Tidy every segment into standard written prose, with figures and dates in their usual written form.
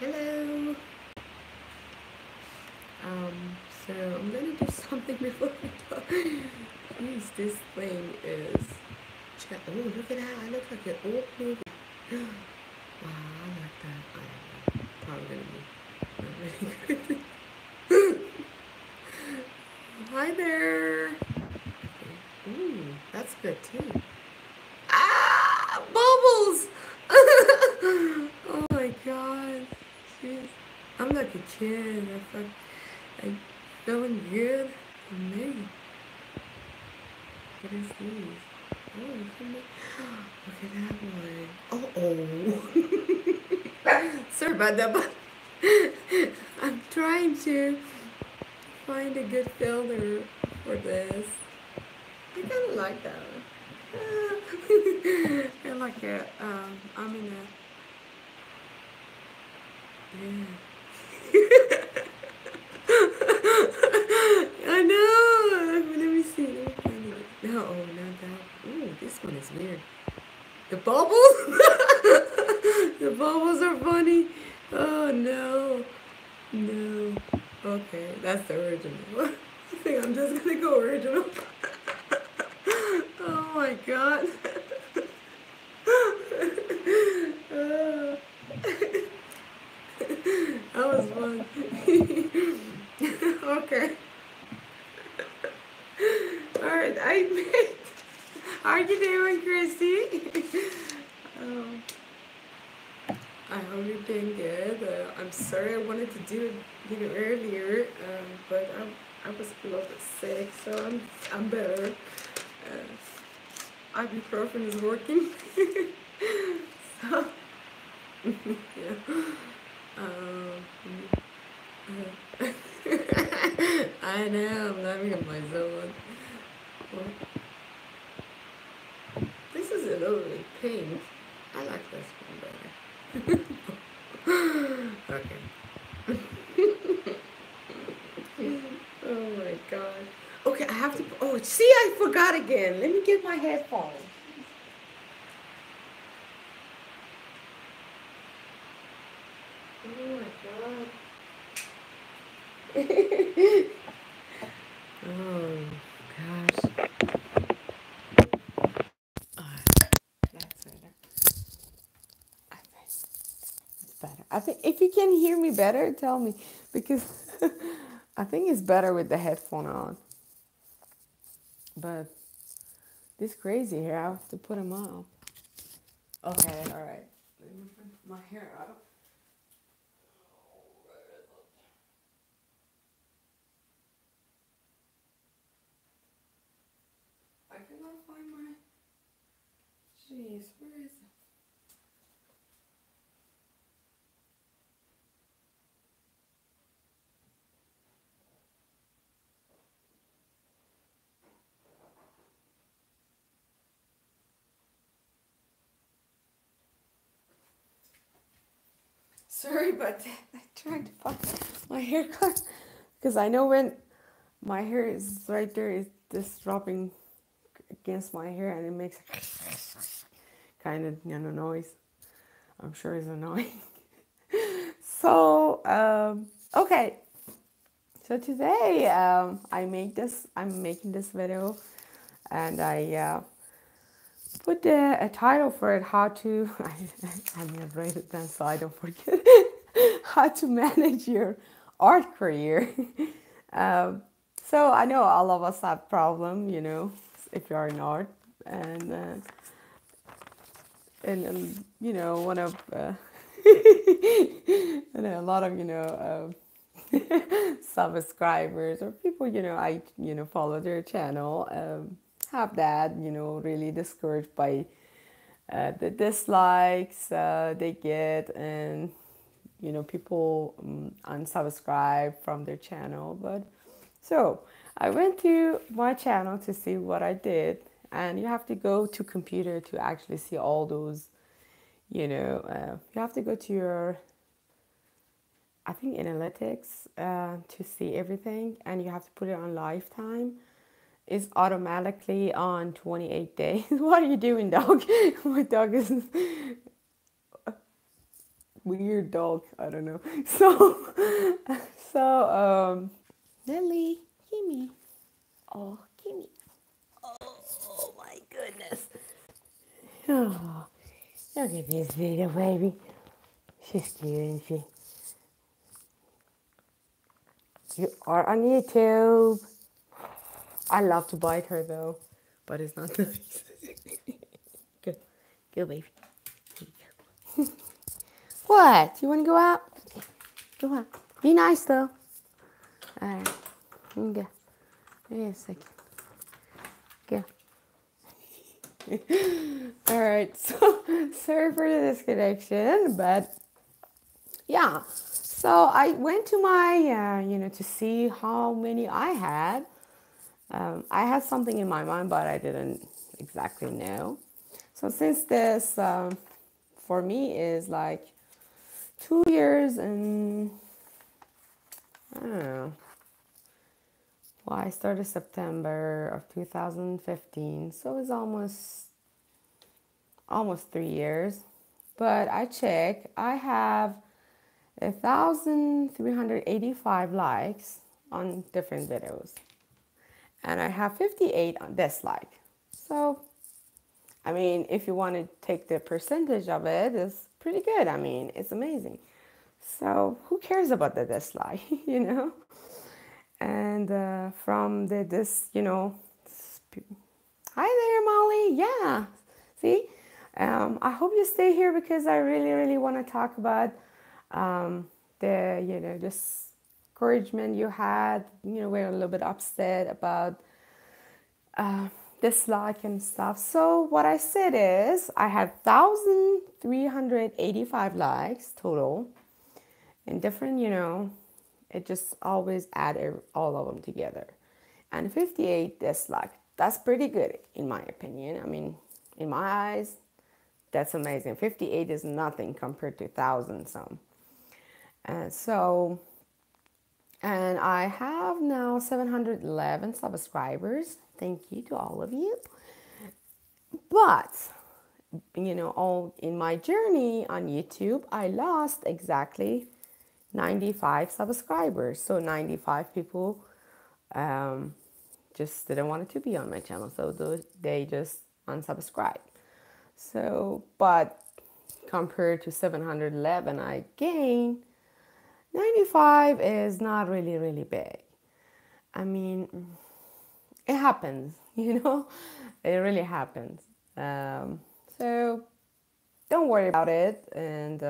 Hello. So I'm gonna do something before we go. Jeez, this thing is. Oh, look at that! I look like an old movie. Wow, I like that. I don't know. Probably gonna be not really good. Hi there. Okay. Ooh, that's good too. Ah, bubbles! Oh my god. Jeez. I'm like a kid. I feeling good. Amazing. What is these? Oh, look at that one. Oh. Sorry about that, but I'm trying to find a good filter for this. I kind of like that one. I like it. I'm in a yeah. I know. Let me see. Let me find it. No, oh, not that. Ooh, this one is weird. The bubbles? The bubbles are funny. Oh no. No. Okay, that's the original. I think I'm just gonna go original. Oh my god. Oh, that was fun. Okay. Alright, I made. How are you doing, Christy? um, I hope you're doing good. I'm sorry I wanted to do it earlier, but I was a little bit sick, so I'm better. Ibuprofen is working. So yeah. Um, I know I'm laughing at myself. Well, this is a little bit pink. I like this one better. Okay. Oh my god. Okay, I have to. Oh, see, I forgot again. Let me get my headphones. Oh my god. Oh gosh. That's better. I think it's better. I think if you can hear me better, tell me because I think it's better with the headphone on. But this crazy here, I have to put them on. Okay, all right. Let me put my hair out. I cannot find my. Jeez, where is it? Sorry about that. I tried to find my haircut because I know when my hair is right there, it's just dropping against my hair and it makes kind of noise. I'm sure it's annoying. So okay. So today I'm making this video, and I put a title for it. How to I'm gonna write it down so I don't forget. How to manage your art career. um, so I know all of us have problem, if you are in art, and one of and a lot of subscribers or people I follow their channel have that really discouraged by the dislikes they get, and people unsubscribe from their channel. But so I went to my channel to see what I did, and you have to go to computer to actually see all those. You have to go to your, I think, analytics to see everything, and you have to put it on lifetime. It's automatically on 28 days. What are you doing, dog? My dog is weird dog. I don't know. So Lily, gimme. Oh, gimme. Oh my goodness. Oh, look at this little baby. She's cute, isn't she? You are on YouTube. I love to bite her though, but it's not nice. Go, go, baby. What? You want to go out? Go out. Be nice though. All right. Go. Wait a second. Go. All right. So sorry for the disconnection, but yeah. So I went to my, to see how many I had. I had something in my mind, but I didn't exactly know. So since this, for me, is like 2 years and I don't know. Well, I started September of 2015, so it's almost 3 years. But I check, I have 1,385 likes on different videos, and I have 58 on dislike. So, I mean, if you want to take the percentage of it, it's pretty good. I mean, it's amazing. So, who cares about the dislike, you know? And from hi there, Molly. Yeah, see, I hope you stay here because I really, really want to talk about the discouragement you had. We're a little bit upset about dislike and stuff. So what I said is I had 1,385 likes total, and different, it just always add all of them together, and 58 dislike. That's pretty good in my opinion. I mean, in my eyes, that's amazing. 58 is nothing compared to 1,000 some. And I have now 711 subscribers. Thank you to all of you. But all in my journey on YouTube, I lost exactly 95 subscribers. So 95 people just didn't want it to be on my channel, so they just unsubscribed. So, but compared to 711 I gained, 95 is not really, really big. I mean, it happens, it really happens. So don't worry about it, and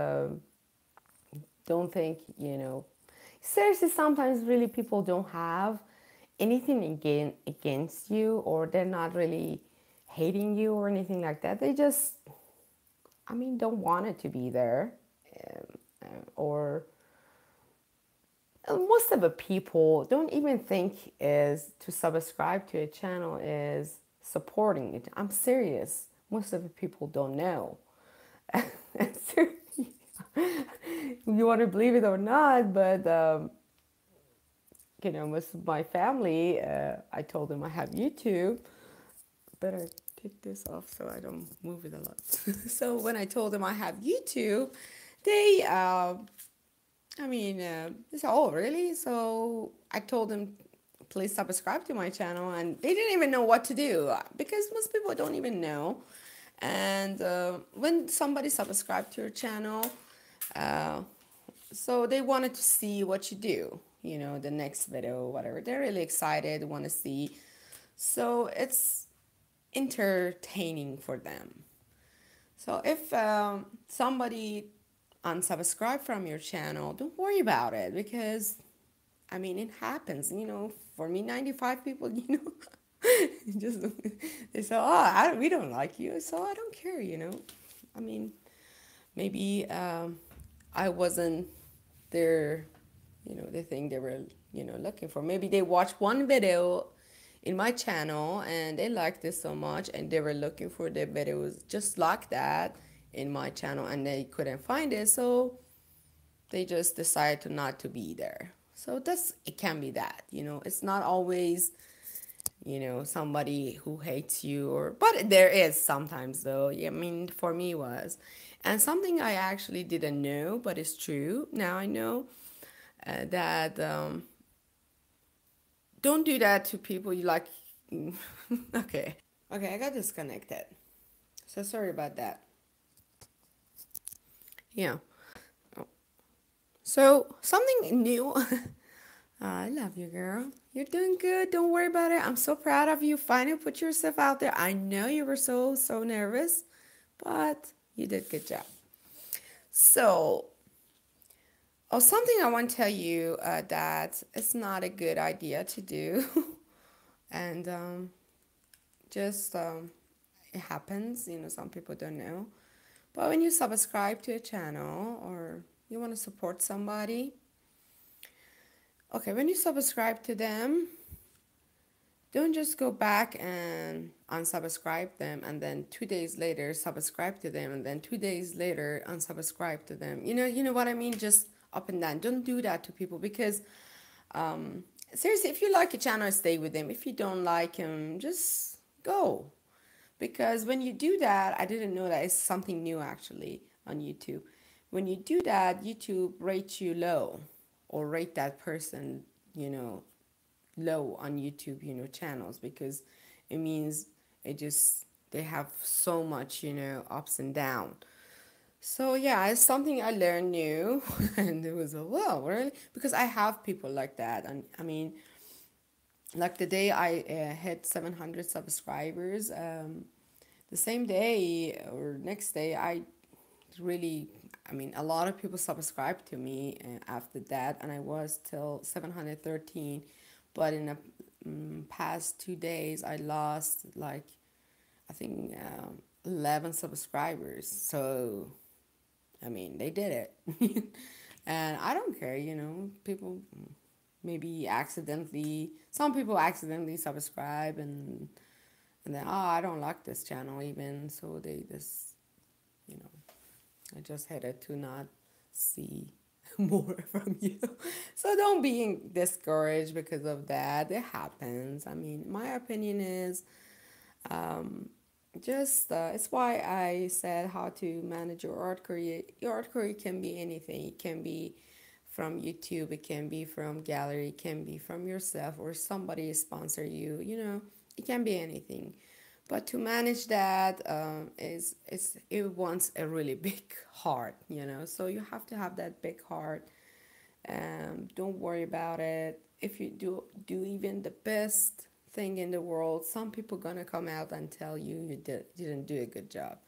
don't think, seriously, sometimes really people don't have anything against you, or they're not really hating you or anything like that. They just, don't want it to be there. Or most of the people don't even think is to subscribe to a channel is supporting it. I'm serious. Most of the people don't know. You want to believe it or not, but most of my family, I told them I have YouTube. Better take this off so I don't move it a lot. So when I told them I have YouTube, they they said, oh, really? So I told them, please subscribe to my channel. And they didn't even know what to do, because most people don't even know. And when somebody subscribed to your channel, so they wanted to see what you do, the next video, whatever. They're really excited, want to see. So it's entertaining for them. So if somebody unsubscribe from your channel, don't worry about it, because it happens. For me, 95 people, just they say, oh, we don't like you, so I don't care. Maybe I wasn't their, the thing they were, looking for. Maybe they watched one video in my channel and they liked it so much, and they were looking for the videos just like that in my channel, and they couldn't find it, so they just decided to not to be there. So it can be that, it's not always, somebody who hates you, but there is sometimes though. For me it was. And something I actually didn't know, but it's true. Now I know that don't do that to people you like. Okay. Okay, I got disconnected. So sorry about that. Yeah. So something new. I love you, girl. You're doing good. Don't worry about it. I'm so proud of you. Finally put yourself out there. I know you were so nervous, but you did good job. So, oh, something I want to tell you that it's not a good idea to do, and just it happens. You know, some people don't know. But when you subscribe to a channel or you want to support somebody, okay, when you subscribe to them, don't just go back and unsubscribe them and then 2 days later subscribe to them and then 2 days later unsubscribe to them. You know what I mean? Just up and down. Don't do that to people because seriously, if you like a channel, stay with them. If you don't like him, just go. Because when you do that, I didn't know that it's something new actually on YouTube. When you do that, YouTube rates you low or rate that person, low on YouTube, channels because it means they have so much, ups and downs. So yeah, it's something I learned new, and it was wow, really? Because I have people like that, and I mean, like the day I hit 700 subscribers, the same day or next day, really, I mean, a lot of people subscribed to me after that, and I was till 713, but in the past 2 days, I lost like I think 11 subscribers. So I mean, they did it. And I don't care, people maybe accidentally, some people accidentally subscribe and then, oh, I don't like this channel even. So they just, I just headed to not see more from you. So don't be discouraged because of that. It happens. I mean, my opinion is just it's why I said how to manage your art career. Your art career can be anything. It can be from YouTube, it can be from gallery, it can be from yourself or somebody sponsor you. It can be anything. But to manage that it wants a really big heart. So you have to have that big heart. Don't worry about it. If you do even the best thing in the world, some people gonna come out and tell you didn't do a good job.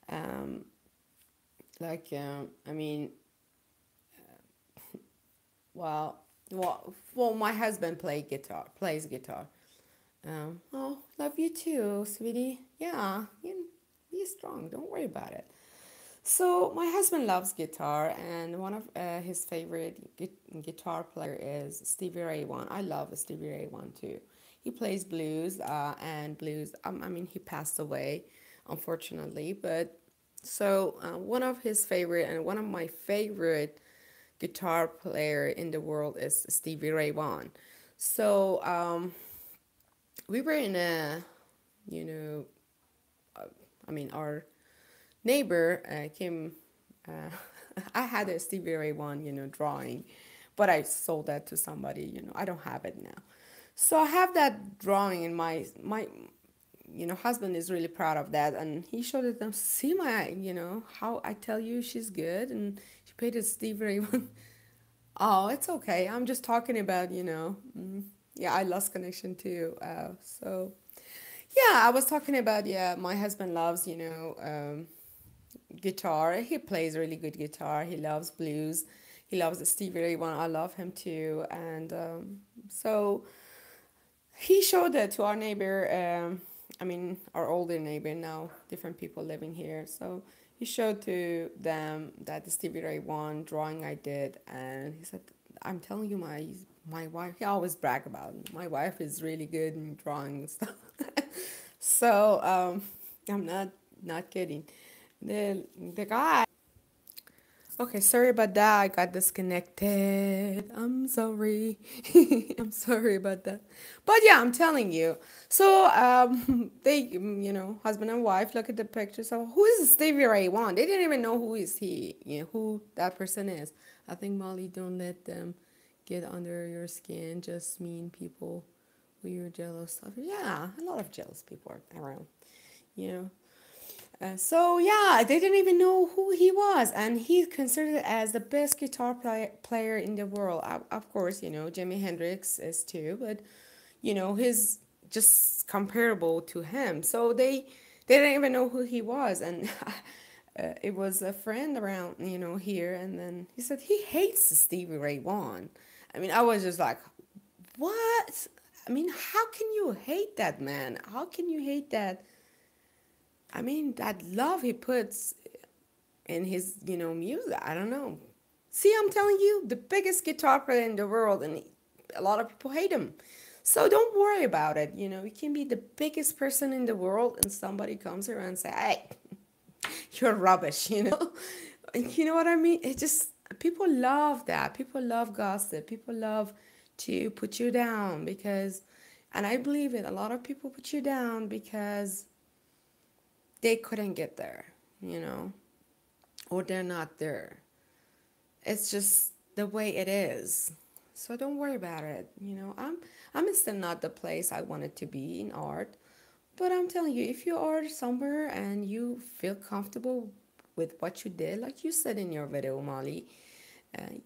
I mean, well, my husband plays guitar. Oh, love you too, sweetie. Yeah, be strong. Don't worry about it. So my husband loves guitar, and one of his favorite guitar player is Stevie Ray Vaughan. I love Stevie Ray Vaughan too. He plays blues and blues. I mean, he passed away, unfortunately. But so one of his favorite and one of my favorite guitar player in the world is Stevie Ray Vaughan. So we were in a, you know, I mean, our neighbor came. I had a Stevie Ray Vaughan, drawing, but I sold that to somebody. I don't have it now. So I have that drawing in my husband is really proud of that, and he showed it them. See my, how I tell you she's good, and she paid a Stevie Ray Vaughan. Oh, it's okay. I'm just talking about, yeah, I lost connection too. So yeah, I was talking about, yeah, my husband loves, guitar. He plays really good guitar. He loves blues. He loves the Stevie Ray Vaughan. I love him too. And so he showed it to our neighbor. I mean, our older neighbor now, different people living here. So he showed to them that the Stevie Ray Vaughan drawing I did, and he said, "I'm telling you, my wife." He always brag about it. My wife is really good in drawing and stuff. So I'm not kidding. The guy Okay, sorry about that. I got disconnected. I'm sorry. I'm sorry about that. But yeah, I'm telling you. So, they, husband and wife look at the pictures of who is Stevie Ray Vaughan. They didn't even know who is he, who that person is. I think Molly, don't let them get under your skin. Just mean people who you're jealous of. Yeah, a lot of jealous people are around, you know. So yeah, they didn't even know who he was, and he's considered as the best guitar player in the world. Of course, Jimi Hendrix is too, but he's just comparable to him. So they didn't even know who he was, and it was a friend around here, and then he said he hates Stevie Ray Vaughan. I mean, I was just like, what? I mean, how can you hate that man? How can you hate that? I mean, that love he puts in his, music. I don't know. See, I'm telling you, the biggest guitar player in the world, and a lot of people hate him. So don't worry about it. You can be the biggest person in the world, and somebody comes around and say, "Hey, you're rubbish." You know what I mean? It just people love that. People love gossip. People love to put you down because, and I believe it. A lot of people put you down because they couldn't get there, or they're not there. It's just the way it is. So don't worry about it. I'm still not the place I wanted to be in art. But I'm telling you, if you are somewhere and you feel comfortable with what you did, like you said in your video, Molly,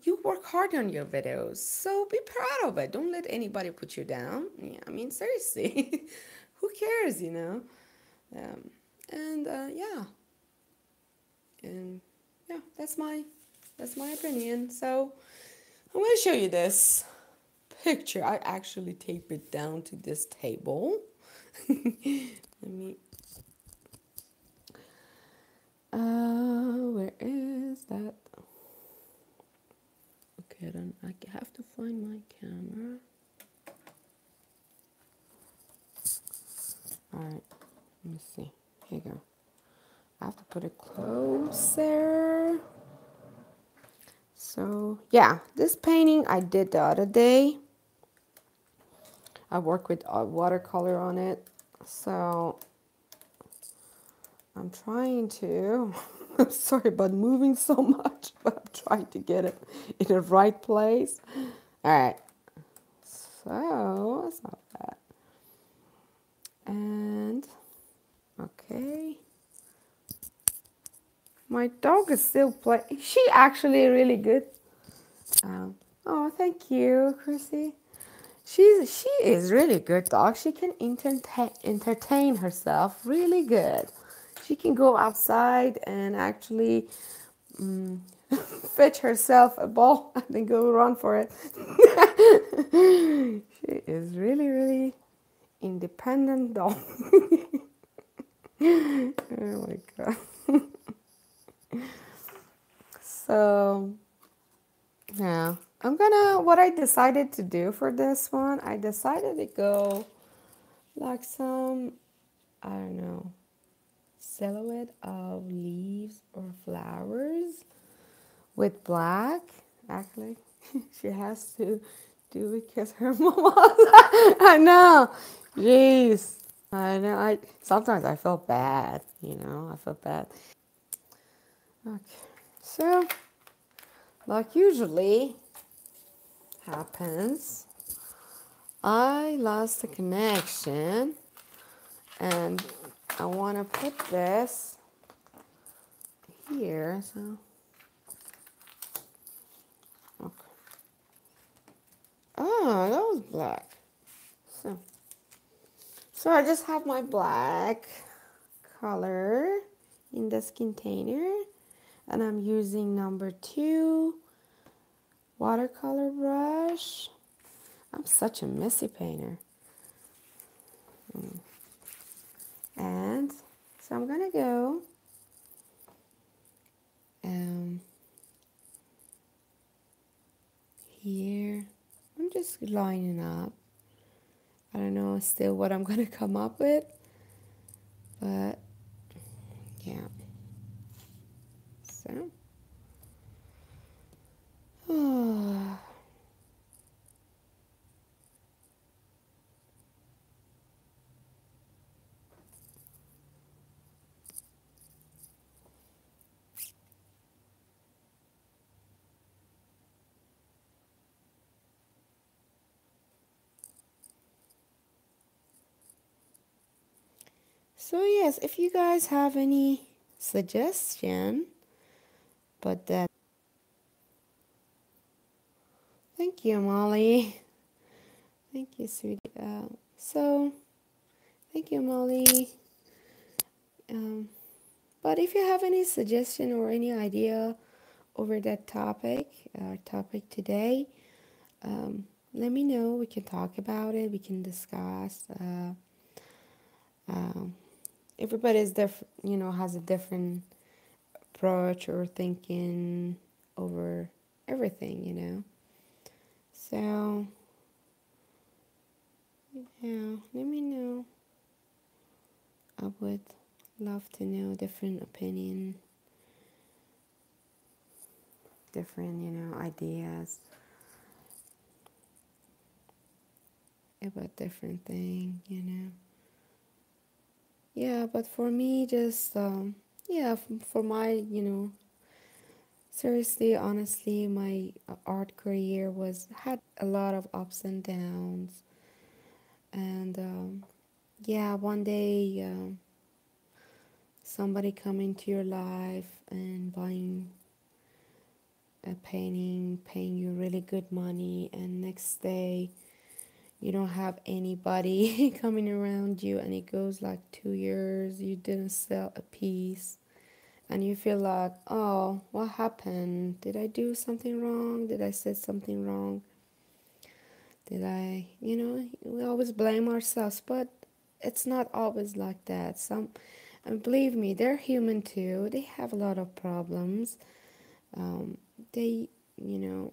you work hard on your videos. So be proud of it. Don't let anybody put you down. Yeah, I mean, seriously, who cares? Um, and yeah, and yeah, that's my opinion. So I'm going to show you this picture. I actually tape it down to this table. Let me. Where is that? Okay, then I have to find my camera. All right, let me see. Here you go. I have to put it closer. So yeah, this painting I did the other day. I work with watercolor on it. So I'm trying to, I'm sorry about moving so much, but I'm trying to get it in the right place. All right, so that's not bad. And, okay. My dog is still playing. She actually really good. Oh, thank you, Chrissy. She is really good dog. She can entertain herself really good. She can go outside and actually fetch herself a ball and then go run for it. She is really, really independent dog. Oh my god. So yeah, what I decided to do for this one, I decided to go like some, I don't know, silhouette of leaves or flowers with black. Actually, she has to do it because her mama. I know. Jeez. I know. Sometimes I feel bad. I feel bad. Okay. So, like usually happens, I lost the connection, and I want to put this here. So. Okay. Oh, that was black. So I just have my black color in this container, and I'm using number 2 watercolor brush. I'm such a messy painter. And so I'm gonna go here. I'm just lining up. I don't know still what I'm gonna come up with, but yeah. So So yes, if you guys have any suggestion, but that. Thank you, Molly. Thank you, sweetie. So thank you, Molly. Um, but if you have any suggestion or any idea over that topic, our topic today, let me know. We can talk about it. We can discuss. Um, Everybody's different, has a different approach or thinking over everything. So, yeah, let me know. I would love to know different opinion, different, ideas about different thing. Yeah, but for me, just, yeah, for my, seriously, honestly, my art career had a lot of ups and downs. And, yeah, one day, somebody come into your life and buying a painting, paying you really good money, and next day you don't have anybody coming around you, and it goes like 2 years, you didn't sell a piece, and you feel like, oh, what happened? Did I do something wrong? Did I say something wrong? Did I, we always blame ourselves, but it's not always like that. And believe me, they're human too. They have a lot of problems. Um, they, you know,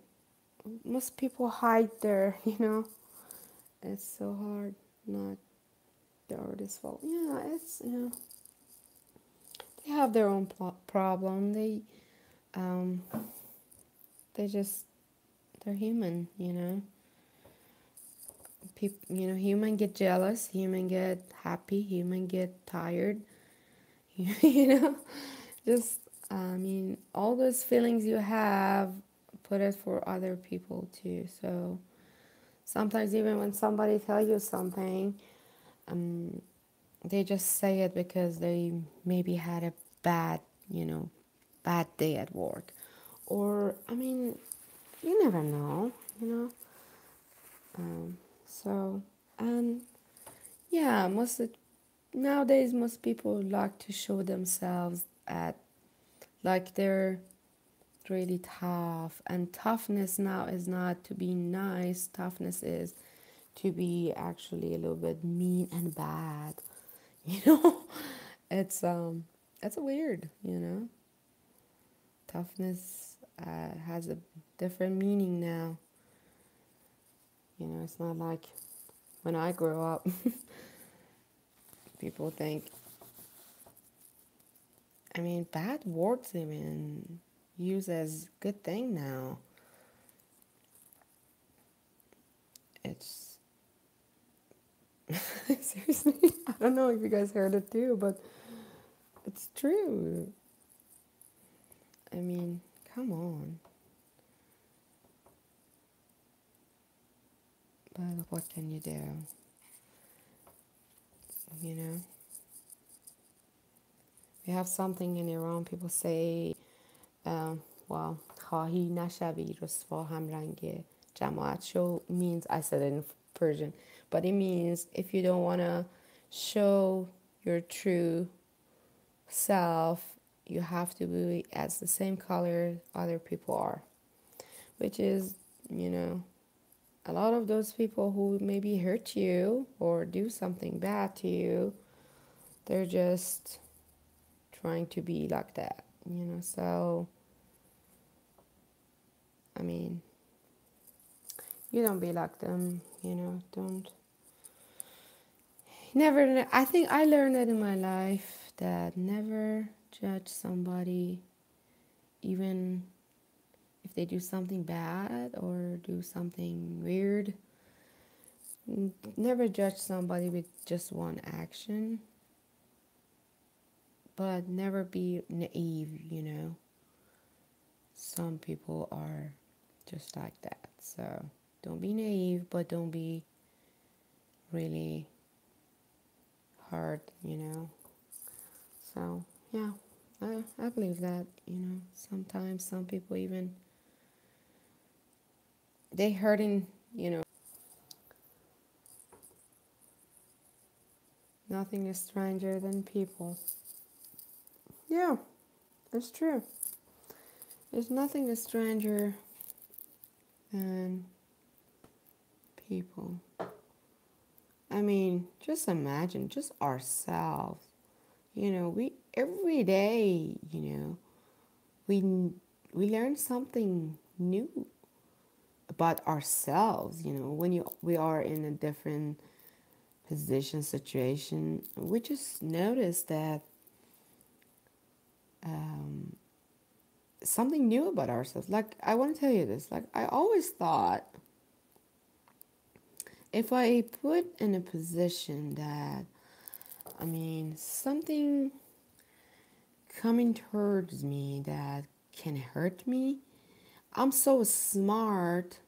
most people hide it's so hard, not the artist's fault. Yeah, they have their own problem. Um, they just, they're human. People, human get jealous, human get happy, human get tired, you know, just, I mean, all those feelings you have, put it for other people too. So sometimes even when somebody tell you something, um, they just say it because they maybe had a bad, bad day at work. Or, I mean, you never know. Um, so, and yeah, nowadays most people like to show themselves at like they're really tough, and toughness now is not to be nice. Toughness is to be actually a little bit mean and bad. you know it's weird. Toughness has a different meaning now. It's not like when I grew up. People think, I mean, bad words even used as good thing now. It's seriously, I don't know if you guys heard it too, but it's true. I mean, come on. But what can you do? You know, we have something in Iran. People say, well, خواهی نشوی رسوا همرنگ جماعت show means, I said it in Persian, but it means if you don't want to show your true self, you have to be as the same color other people are, which is, a lot of those people who maybe hurt you or do something bad to you, they're just trying to be like that. So, I mean, you don't be like them. Don't. Never, I think I learned that in my life, that never judge somebody, even if they do something bad or do something weird. Never judge somebody with just one action, but never be naive. Some people are just like that. So don't be naive, but don't be really hard. So yeah, I believe that, sometimes some people even they hurting, nothing is stranger than people. Yeah, it's true. There's nothing is stranger than people. I mean, just imagine, just ourselves. We every day, we we learn something new about ourselves. When we are in a different position, situation, we just notice that something new about ourselves. Like, I want to tell you this. Like, I always thought if I put in a position that, something coming towards me that can hurt me, I'm so smart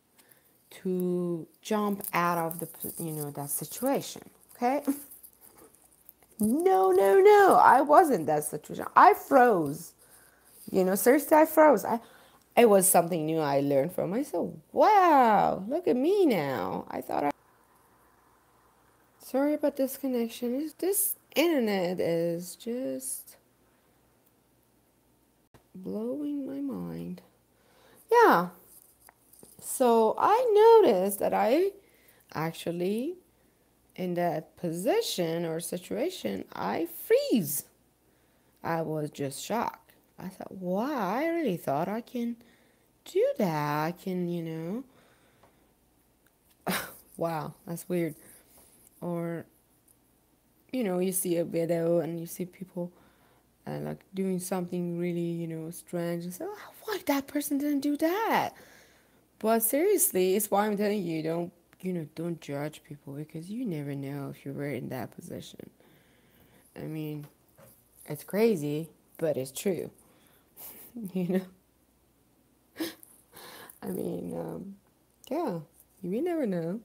to jump out of that situation. Okay. No, no, no. I wasn't that situation. I froze. Seriously, I froze. It was something new I learned from. I said, wow, look at me now. I thought sorry about this connection. This internet is just blowing my mind. Yeah. So I noticed that I actually, in that position or situation, I freeze. I was just shocked. I thought, wow, I really thought I can do that. I can, wow, that's weird. Or, you see a video and you see people like doing something really, strange, and say, oh, why that person didn't do that? But seriously, it's why I'm telling you, don't judge people, because you never know if you were in that position. I mean, it's crazy, but it's true. you know? I mean, yeah, you never know.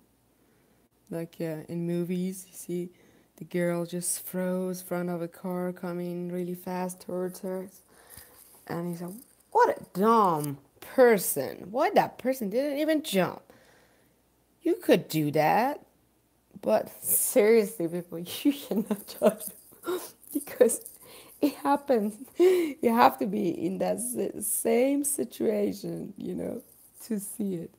Like, in movies, you see the girl just froze in front of a car coming really fast towards her. And he said, what a dumb person. Why that person didn't even jump? You could do that. But seriously, people, you cannot judge them because it happens. You have to be in that same situation, to see it.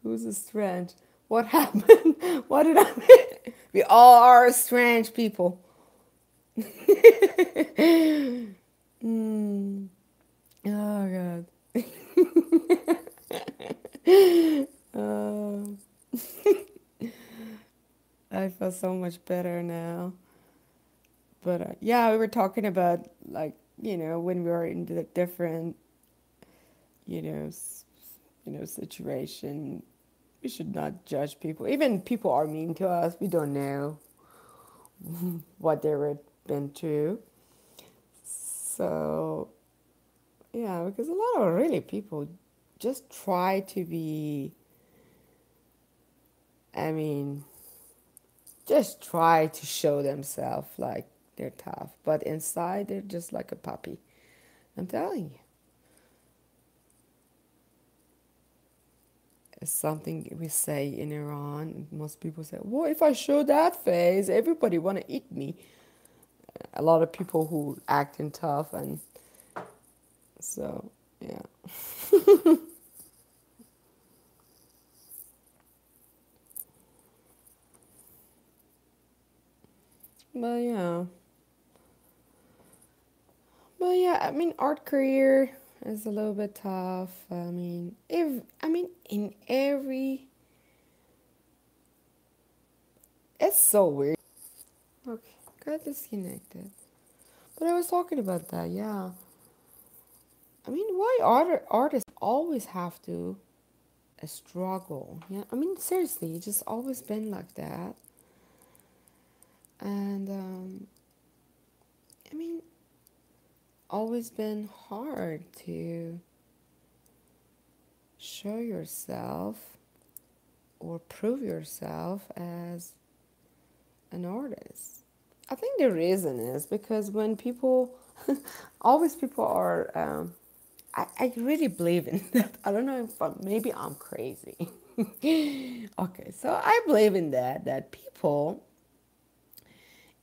Who's a strange? What happened? What did I mean? We all are strange people. mm. Oh, God. um, I feel so much better now. But yeah, we were talking about, like, when we were in the different, you know, situation. We should not judge people. Even people are mean to us. We don't know what they were been through. So yeah, because a lot of really people just try to be. I mean, just try to show themselves like they're tough, but inside they're just like a puppy. I'm telling you. It's something we say in Iran. Most people say, well, if I show that face, everybody want to eat me. A lot of people who acting tough, and so, yeah. But yeah. But yeah, art career is a little bit tough. In every, it's so weird. Okay, got disconnected. But I was talking about that, yeah. Why artists always have to struggle? Yeah, seriously, it's just always been like that. And I mean, always been hard to show yourself or prove yourself as an artist. I think the reason is because when people always people are, I really believe in that. I don't know if maybe I'm crazy. Okay, so I believe in that people,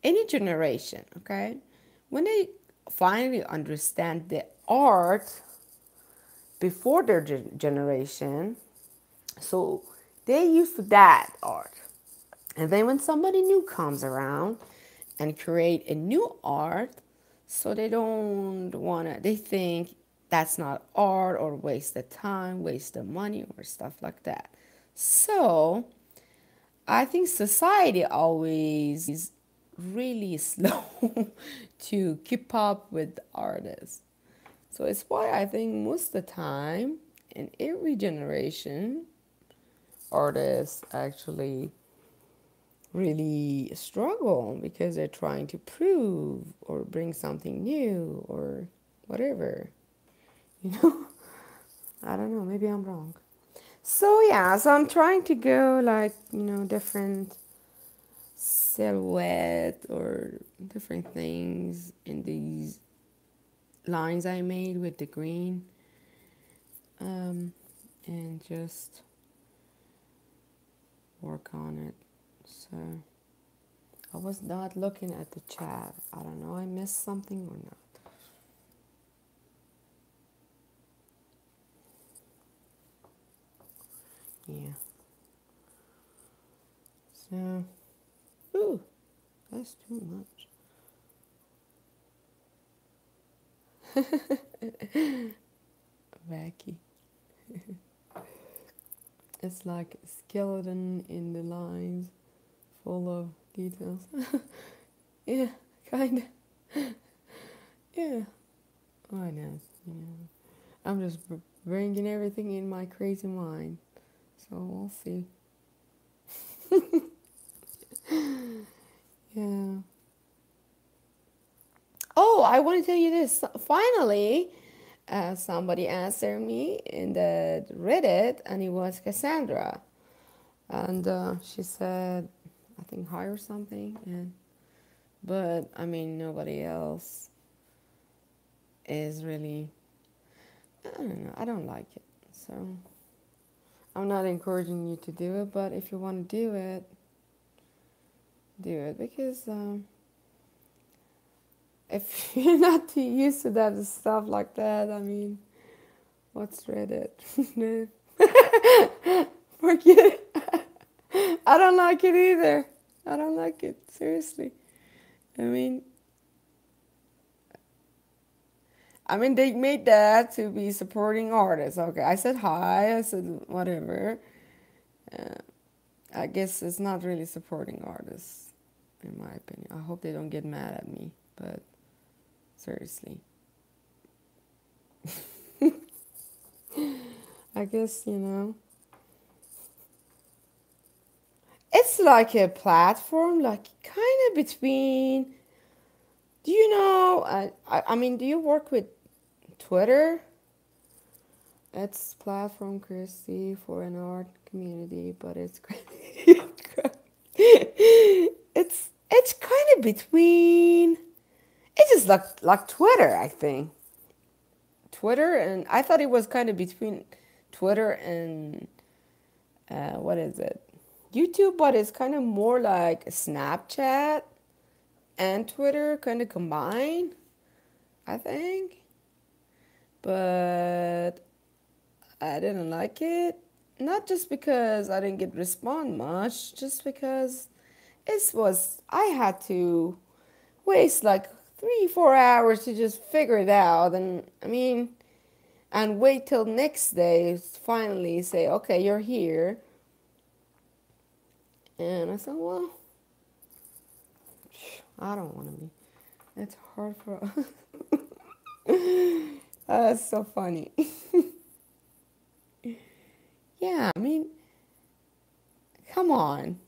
any generation, okay, when they finally understand the art before their generation, so they used to that art. And then when somebody new comes around and create a new art, so they don't want to, they think that's not art or waste of time, waste of money or stuff like that. So I think society always really slow to keep up with artists. So it's why I think most of the time in every generation, artists actually really struggle because they're trying to prove or bring something new or whatever. You know, I don't know, maybe I'm wrong. So yeah, so I'm trying to go like, different silhouette or different things in these lines I made with the green, and just work on it. So I was not looking at the chat. I don't know, I missed something or not. Yeah. So, ooh, that's too much. Wacky. It's like a skeleton in the lines, full of details. Yeah, kind of. Yeah, why not? I'm just bringing everything in my crazy mind. So we'll see. Yeah. Oh, I want to tell you this. Finally, somebody answered me in the Reddit, and it was Cassandra. And she said, I think hi or something. And but I mean, nobody else is really. I don't know. I don't like it. So I'm not encouraging you to do it. But if you want to do it because if you're not too used to that stuff like that, I mean, what's Reddit? Forget it. I don't like it either. I don't like it. Seriously. I mean, they made that to be supporting artists. Okay, I said hi. I said whatever. Uh, I guess it's not really supporting artists, in my opinion. I hope they don't get mad at me, but seriously. I guess, it's like a platform, like kind of between. Do you know? I mean, do you work with Twitter? It's platform Christy for an art community, but it's it's kind of between. It's just like Twitter, I think. Twitter, and I thought it was kind of between Twitter and what is it? YouTube, but it's kind of more like Snapchat and Twitter kind of combined, I think. But I didn't like it. Not just because I didn't get respond much, just because I had to waste like 3 4 hours to just figure it out, and I mean, and wait till next day to finally say, okay, you're here. And I said, well, I don't want to be. It's hard for us. That's so funny. Yeah, I mean, come on.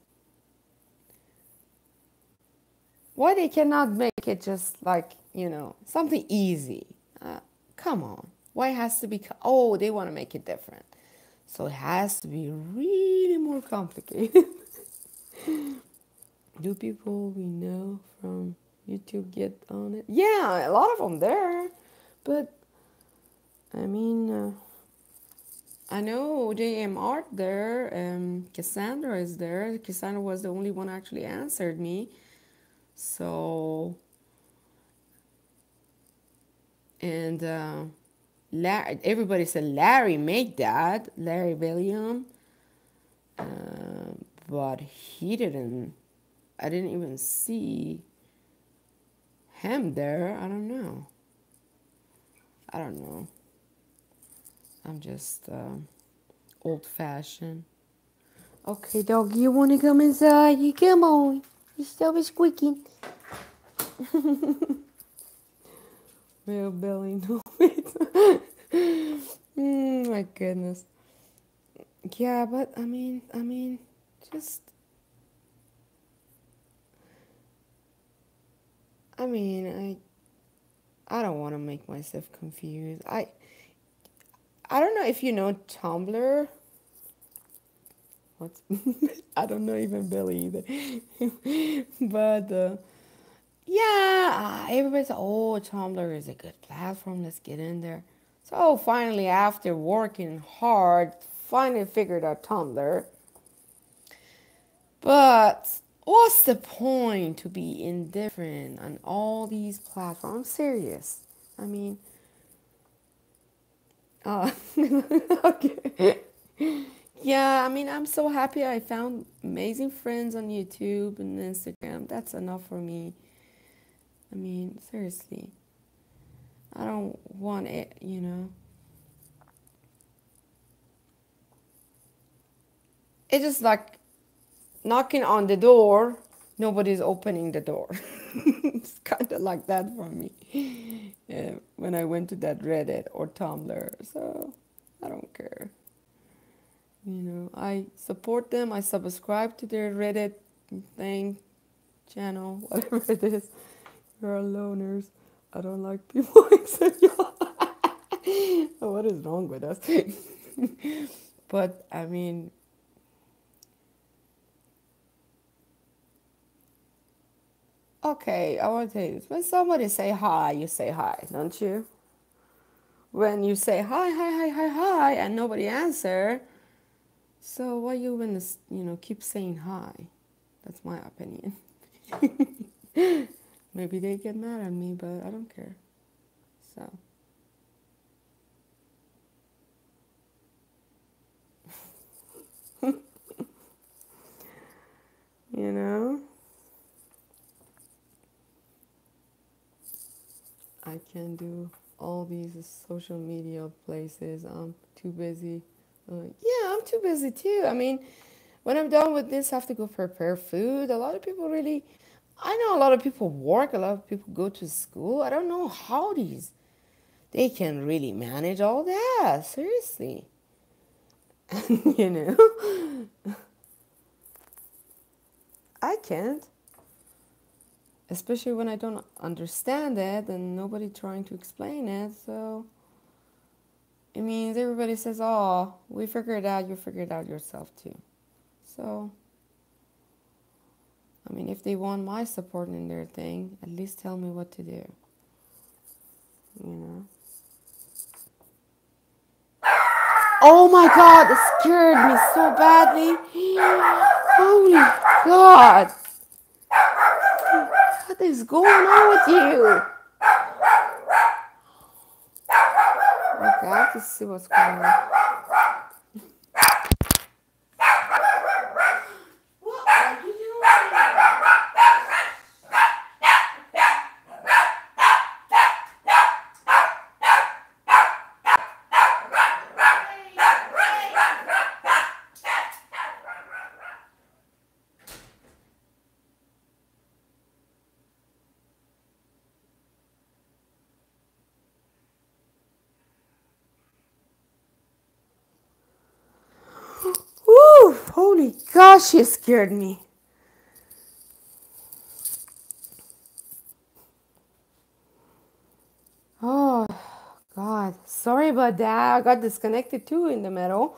Why they cannot make it just like, something easy? Come on. Why it has to be, oh, they want to make it different. So it has to be really more complicated. Do people we know from YouTube get on it. Yeah, a lot of them there. But, I mean, I know JM Art there. Cassandra is there. Cassandra was the only one actually answered me. So, and everybody said Larry make that. Larry William. But he didn't. I didn't even see him there. I don't know. I don't know. I'm just old fashioned. Okay, doggy, you want to come inside? You come on. You stop squeaking. Real Billy, no wait. My goodness. Yeah, but just. I mean, I don't want to make myself confused. I don't know if you know Tumblr. What's I don't know even Billy either. But yeah, everybody's like, oh, Tumblr is a good platform. Let's get in there. So finally, after working hard, finally figured out Tumblr. But what's the point to be indifferent on all these platforms? I'm serious. I mean, okay. Yeah, I mean, I'm so happy I found amazing friends on YouTube and Instagram. That's enough for me. I mean, seriously. I don't want it, you know. It's just like knocking on the door, nobody's opening the door. It's kind of like that for me. When I went to that Reddit or Tumblr. So I don't care. You know, I support them. I subscribe to their Reddit thing, channel, whatever it is. You're loners. I don't like people except y'all. What is wrong with us? But I mean, okay, I want to tell you this. When somebody say hi, you say hi, don't you? When you say hi, hi, hi, hi, hi, and nobody answer, so why you even keep saying hi? That's my opinion. Maybe they get mad at me, but I don't care. So. You know, I can do all these social media places. I'm too busy. Yeah, I'm too busy too. I mean, when I'm done with this, I have to go prepare food. A lot of people really, I know a lot of people work, a lot of people go to school. I don't know how they can really manage all that. Seriously. You know, I can't. Especially when I don't understand it and nobody trying to explain it. So it means everybody says, oh, we figured it out, you figured it out yourself too. So, I mean, if they want my support in their thing, at least tell me what to do. You know? Oh my God, it scared me so badly. Holy God. What is going on with you? Okay, I have to see what's going on. What are you doing? Woo! Holy gosh, she scared me. Oh, God. Sorry about that. I got disconnected too in the middle.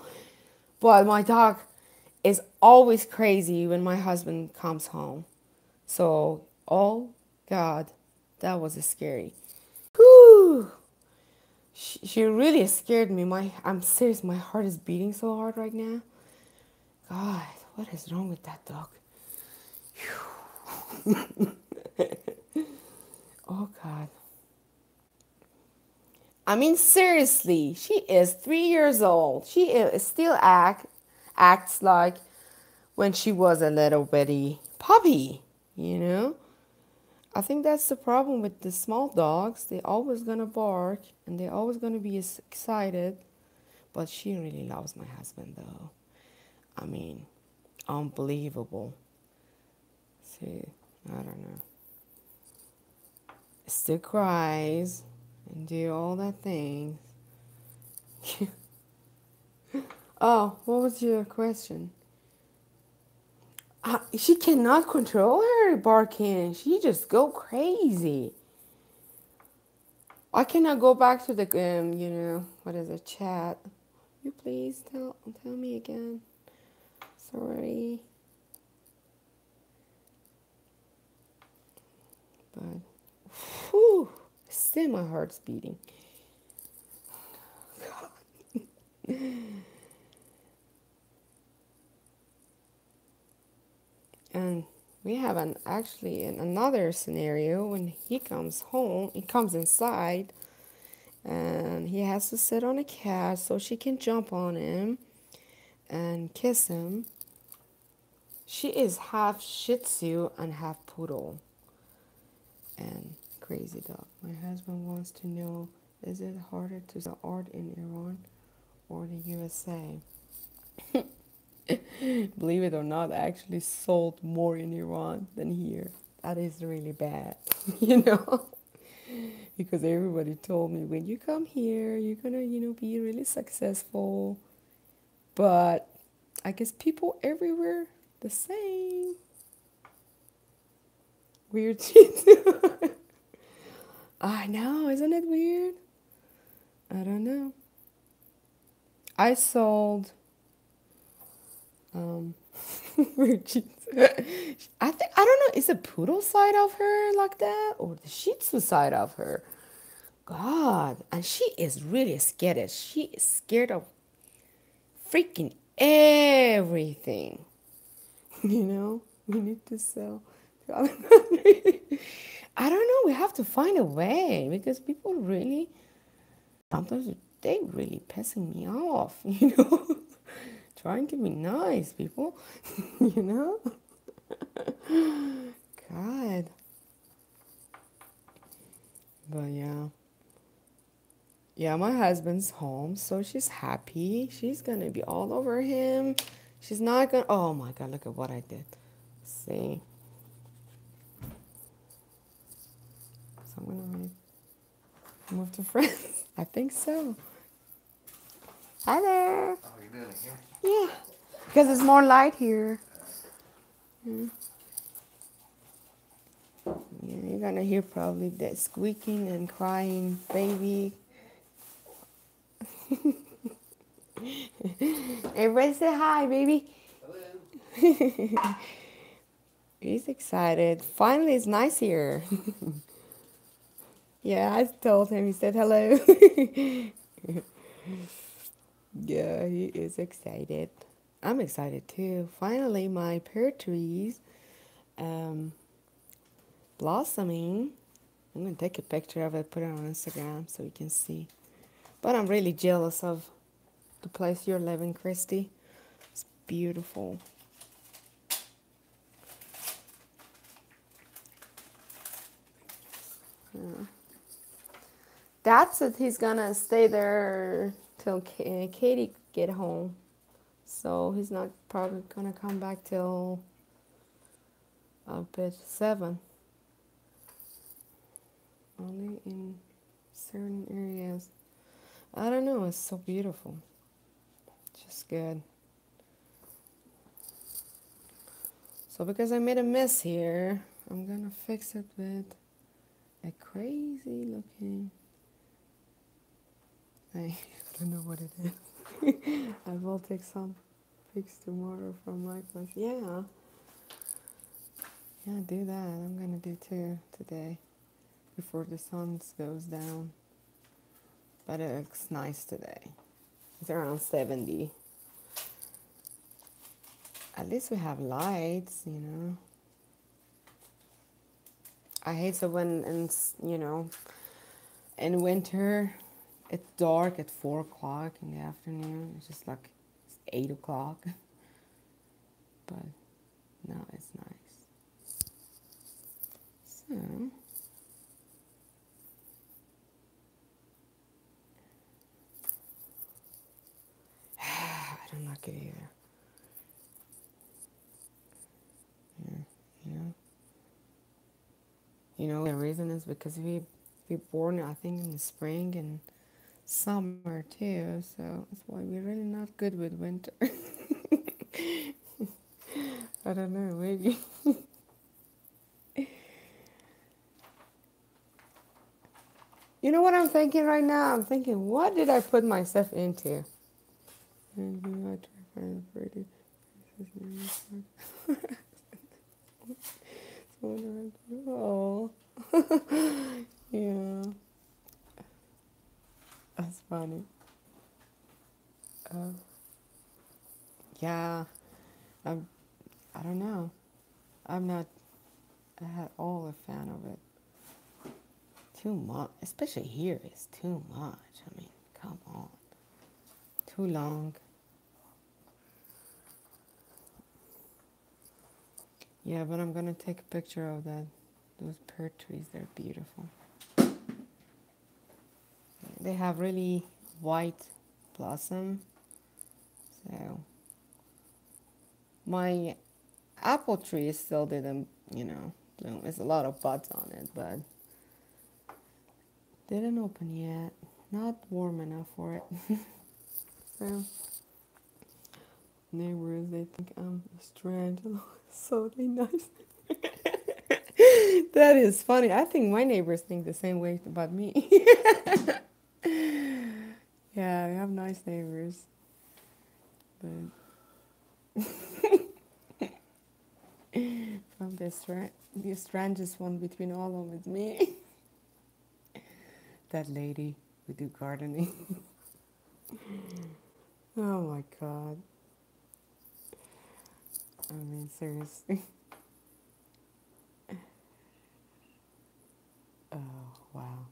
But my dog is always crazy when my husband comes home. So all God, that was scary. Whew. She really scared me. I'm serious. My heart is beating so hard right now. God, what is wrong with that dog? Oh God. I mean, seriously, she is 3 years old. She is still acts like when she was a little bitty puppy. You know. I think that's the problem with the small dogs. They always gonna bark and they always gonna be excited. But she really loves my husband, though. I mean, unbelievable. See, I don't know. Still cries and do all that things. Oh, what was your question? She cannot control her barking. She just go crazy. I cannot go back to the what is it, chat. You please tell me again. Sorry. But whew, still my heart's beating. And we have actually in another scenario when he comes home, he comes inside and he has to sit on a couch so she can jump on him and kiss him. She is half Shih Tzu and half Poodle and crazy dog. My husband wants to know, is it harder to sell art in Iran or the USA? Believe it or not, I actually sold more in Iran than here. That is really bad, you know? Because everybody told me, when you come here, you're gonna, be really successful. But I guess people everywhere the same. Weird shit. I know, isn't it weird? I don't know. I sold weird jeans. I don't know, is the poodle side of her like that or the Shih Tzu side of her? God, and she is really scared. She is scared of freaking everything. We need to sell to other countries. I don't know. We have to find a way because people really sometimes they really pissing me off. Trying to be nice, people. you know. God. But yeah. Yeah, my husband's home, so she's happy. She's gonna be all over him. She's not gonna. Oh my God! Look at what I did. See. So I'm gonna move to friends. I think so. Hi there. Oh, you're doing it here? Yeah, because it's more light here. Yeah. Yeah, you're gonna hear probably that squeaking and crying baby. Everybody say hi, baby. Hello. He's excited. Finally, it's nice here. Yeah, I told him. He said hello. Yeah, he is excited. I'm excited too. Finally, my pear trees blossoming. I'm gonna take a picture of it, put it on Instagram so you can see. But I'm really jealous of the place you're living, Christy. It's beautiful. Yeah. Dad said he's gonna stay there till Katie get home. So he's not probably gonna come back till a bit 7. Only in certain areas. I don't know, it's so beautiful. Just good. So because I made a mess here, I'm gonna fix it with a crazy looking, I don't know what it is. I will take some pics tomorrow from my place. Yeah. Yeah, do that. I'm gonna do too today before the sun goes down. But it looks nice today. It's around 70. At least we have lights, you know. I hate so when, you know, in winter, it's dark at 4 o'clock in the afternoon. It's just like it's 8 o'clock. But no, it's nice. So, I don't like it either. Yeah, you know. You know, the reason is because we born, I think, in the spring and summer too. So that's why we're really not good with winter. I don't know, maybe. You know what I'm thinking right now? I'm thinking, what did I put myself into? Oh, yeah, that's funny. Uh, yeah, I'm, I don't know. I'm not at all a fan of it. Too much, especially here, it's too much. I mean, come on. Too long. Yeah, but I'm gonna take a picture of that. Those pear trees, they're beautiful. They have really white blossom. So my apple tree still didn't, you know, bloom. There's a lot of buds on it, but didn't open yet. Not warm enough for it. So neighbors, they think I'm strange. So they nice. That is funny. I think my neighbors think the same way about me. Yeah, we have nice neighbors, but from the strangest one between all of them is me. That lady who do gardening. Oh my god. I mean, seriously. Oh wow.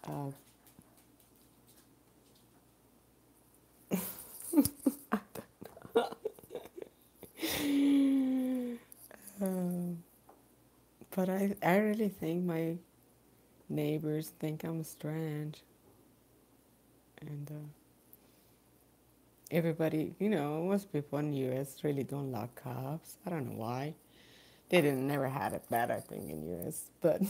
Uh, um, but I really think my neighbors think I'm strange, and everybody, you know, most people in the U.S. really don't like cops. I don't know why. They didn't never had it bad, I think, in U.S. But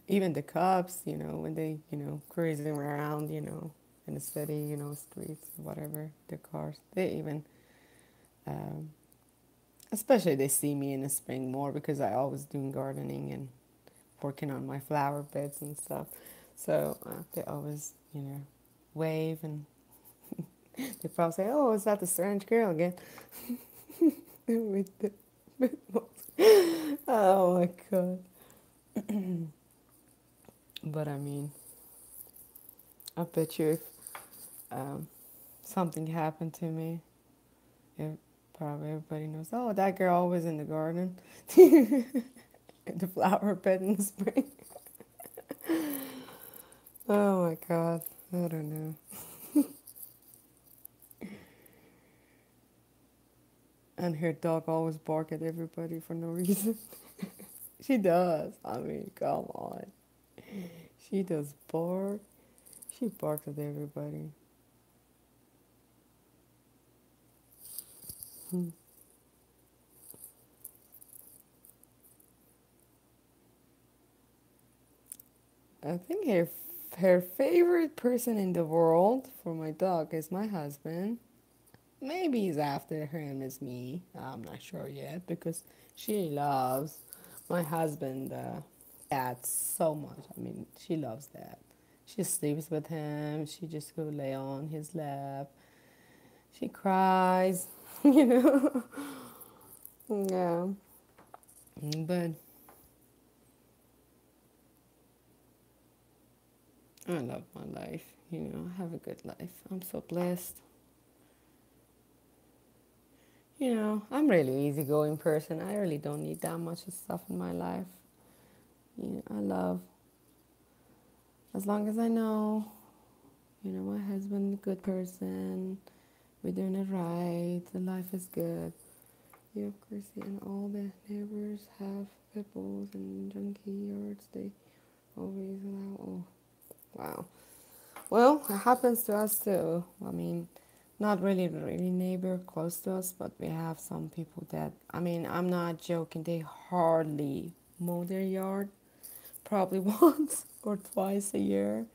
even the cops, you know, when they, you know, cruising around, you know, in the city, you know, streets, whatever, the cars, they even, um, especially they see me in the spring more because I always doing gardening and working on my flower beds and stuff. So they always, you know, wave and they probably say, "Oh, is that the strange girl again?" With the, oh my god! But I mean, I bet you if um, something happened to me, it, probably everybody knows. Oh, that girl always in the garden, in the flower bed in the spring. Oh my god! I don't know. And her dog always bark at everybody for no reason. She does. I mean, come on. She does bark. She barks at everybody. Hmm. I think her favorite person in the world for my dog is my husband. Maybe he's after him is me. I'm not sure yet because she loves my husband dad so much. I mean, she loves that. She sleeps with him. She just go lay on his lap. She cries, you know. Yeah. But I love my life, you know. I have a good life. I'm so blessed. You know, I'm really easygoing person. I really don't need that much of stuff in my life. You know, I love as long as I know, you know, my husband a good person. We're doing it right. The life is good. Yeah, of course, and all the neighbors have pit bulls and junkyards. They always allow. Oh, wow. Well, it happens to us too. I mean, not really neighbor close to us, but we have some people that. I mean, I'm not joking. They hardly mow their yard. Probably once or twice a year.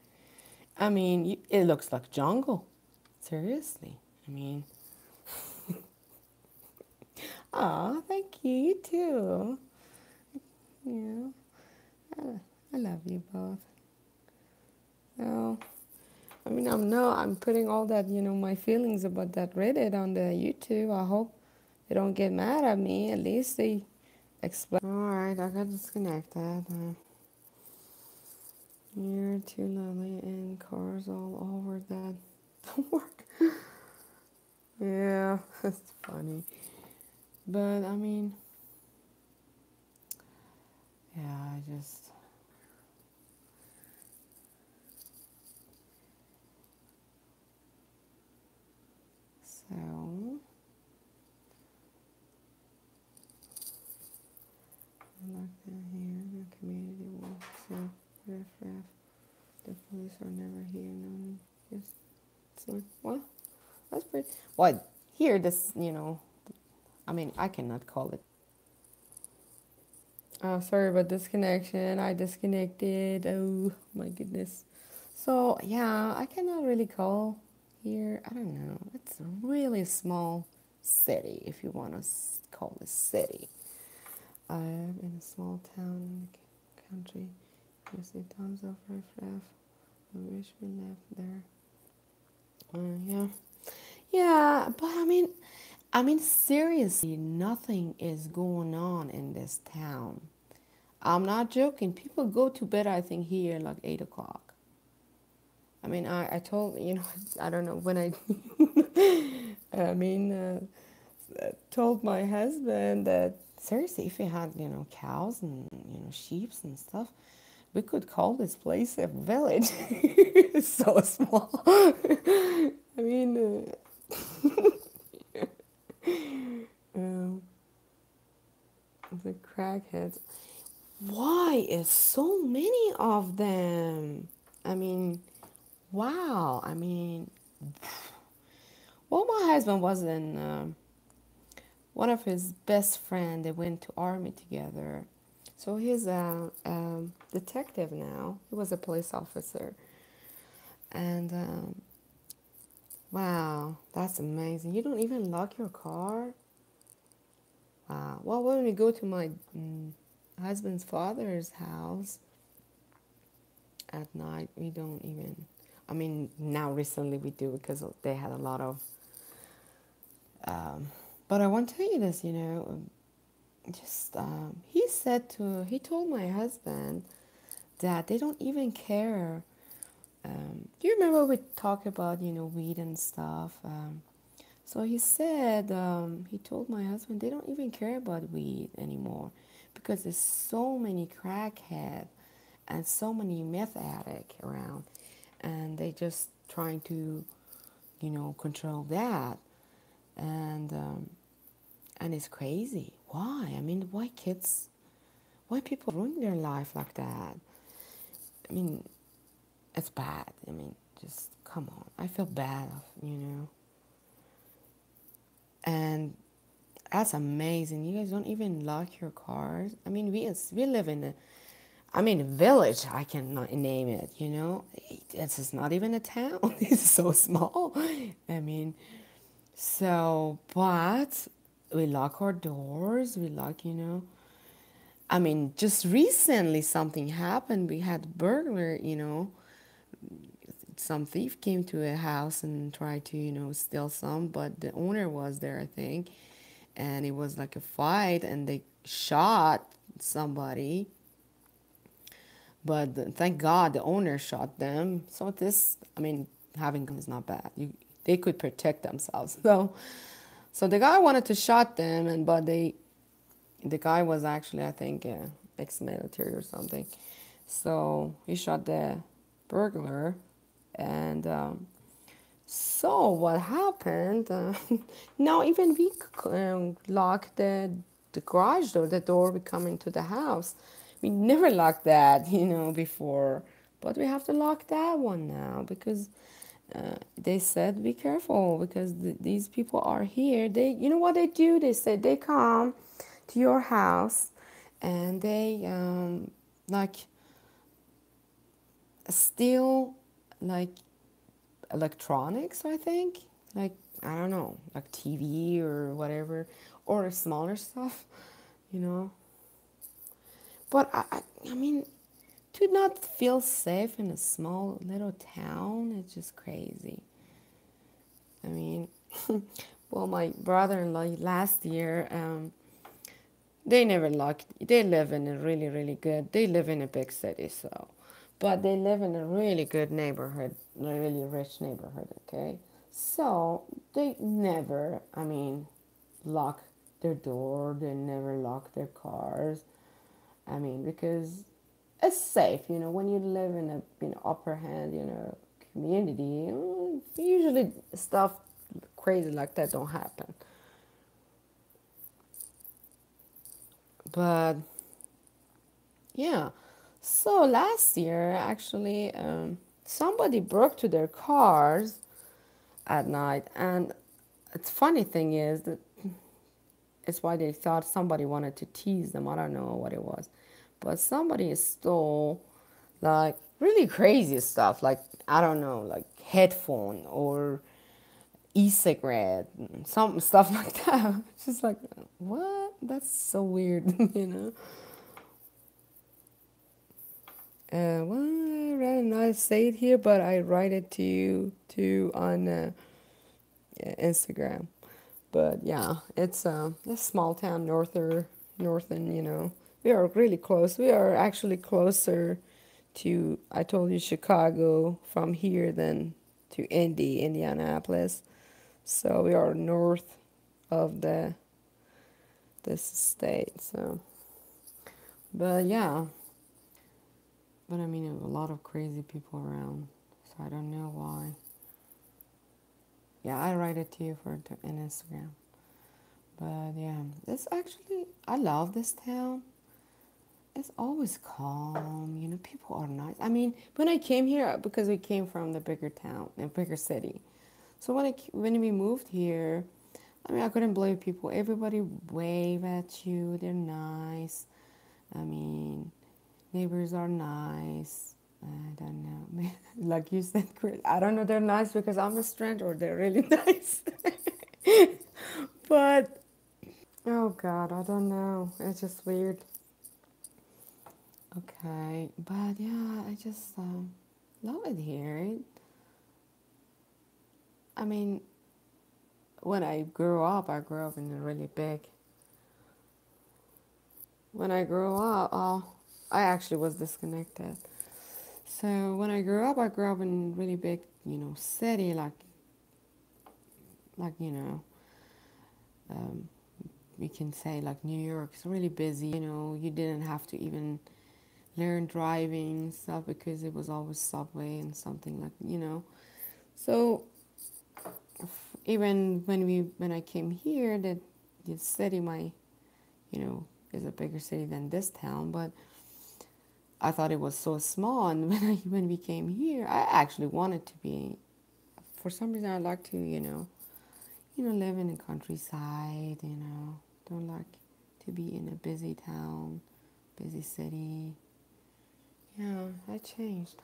I mean, it looks like jungle. Seriously. I mean, ah, thank you. You too. Yeah, I love you both. So, I mean, I'm putting all that, you know, my feelings about that Reddit on the YouTube. I hope they don't get mad at me. At least they explain. All right, I got disconnected. You're too lovely and cars all over that don't work. Yeah, that's funny. But I mean, yeah, I just so I like that here. The community will so riff. The police are never here. No, just so well. That's pretty. Well, here this, you know. I mean, I cannot call it. Oh, sorry about disconnection. I disconnected. Oh my goodness. So yeah, I cannot really call here. I don't know. It's a really small city, if you want to call it city. I'm in a small town in the country. You see tons of riffraff. I wish we lived there. Yeah, yeah, but I mean, seriously, nothing is going on in this town. I'm not joking. People go to bed, I think, here like 8 o'clock. I mean, I told, you know, I don't know when I, I mean, told my husband that seriously, if we had, you know, cows and, you know, sheep and stuff, we could call this place a village. It's so small. I mean, um, the crackheads. Why is so many of them? I mean, wow. I mean, well, my husband was in one of his best friend. They went to army together, so he's a detective now. He was a police officer, and wow, that's amazing. You don't even lock your car. Wow. Well, when we go to my husband's father's house at night, we don't even. I mean, now recently we do because they had a lot of. Um, but I want to tell you this, you know, just he told my husband that they don't even care. Do you remember we talked about, you know, weed and stuff? So he said, he told my husband they don't even care about weed anymore because there's so many crackhead and so many meth addict around, and they just trying to, you know, control that, and it's crazy. Why? I mean, why people ruin their life like that? I mean, it's bad. I mean, just come on. I feel bad, you know. And that's amazing. You guys don't even lock your cars. I mean, we live in a village. I cannot name it. You know, it's just not even a town. It's so small. I mean, so but we lock our doors. We lock, you know. I mean, just recently something happened. We had burglar. You know, some thief came to a house and tried to, steal some, but the owner was there, I think, and it was like a fight, and they shot somebody, but thank God the owner shot them. So this, I mean, having guns is not bad. They could protect themselves. So the guy wanted to shot them, and but the guy was actually, I think, ex-military or something. So he shot the burglar, and so what happened? Now even we lock the garage door, the door we come into the house. We never locked that, before, but we have to lock that one now because they said be careful because these people are here. They, you know what they do? They said they come to your house, and they like steal like electronics, I think, like, I don't know, like TV or whatever, or smaller stuff, you know. But I mean, to not feel safe in a small little town, it's just crazy. I mean, well, my brother-in-law last year, they never locked. They live in a really, really good. They live in a big city, so, but they live in a really good neighborhood, a really rich neighborhood. Okay, so they never, I mean, lock their door. They never lock their cars. I mean, because it's safe. When you live in a upper hand, community, usually stuff crazy like that don't happen. But yeah. So last year, actually, somebody broke to their cars at night, and it's funny thing is that it's why they thought somebody wanted to tease them. I don't know what it was, but somebody stole like really crazy stuff, like I don't know, like headphone or e-cigarette, some stuff like that. It's just like, what? That's so weird, you know. Well, I rather not say it here, but I write it to you too on Instagram. But yeah, it's a small town, northern. We are really close. We are actually closer to, I told you, Chicago from here than to Indianapolis. So we are north of this state. So, but yeah, but I mean, a lot of crazy people around. So I don't know why. Yeah, I write it to you for an Instagram. But yeah, it's actually, I love this town. It's always calm. People are nice. I mean, when I came here, because we came from the bigger town, a bigger city. So when we moved here, I mean, I couldn't believe people. Everybody wave at you. They're nice. I mean, neighbors are nice. I don't know. Like you said, Chris, I don't know. They're nice because I'm a stranger, or they're really nice. But oh God, I don't know. It's just weird. Okay, but yeah, I just love it here. I mean, when I grew up in a really big. When I grew up, I actually was disconnected. So when I grew up in a really big, city, like um, we can say like New York. It's really busy. You didn't have to even learn driving stuff because it was always subway and something like. So even when I came here, the city, is a bigger city than this town, but I thought it was so small. And when we came here, I actually wanted to be. For some reason, I like to live in the countryside. Don't like to be in a busy town, busy city. Yeah, I changed.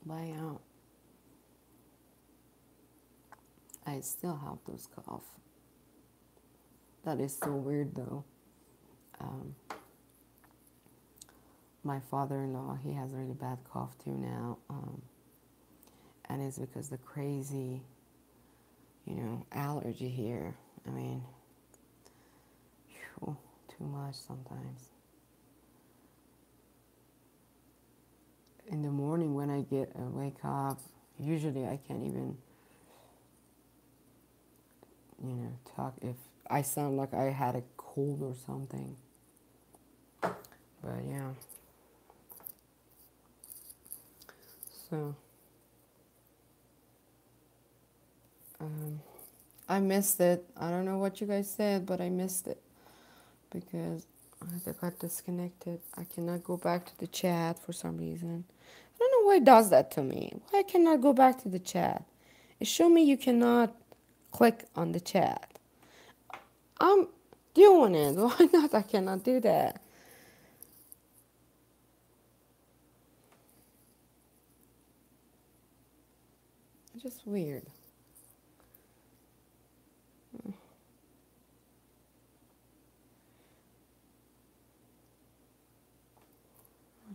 But yeah, I still have those cough. That is so weird though. Um, my father-in-law, he has a really bad cough too now. And it's because the crazy, allergy here. I mean, phew, too much sometimes. In the morning when I wake up, usually I can't even, talk if I sound like I had a cold or something. But yeah. So, I missed it. I don't know what you guys said, but I missed it because I got disconnected. I cannot go back to the chat for some reason. I don't know why it does that to me. Why I cannot go back to the chat? It showed me you cannot click on the chat. I'm doing it. Why not? I cannot do that. It's just weird.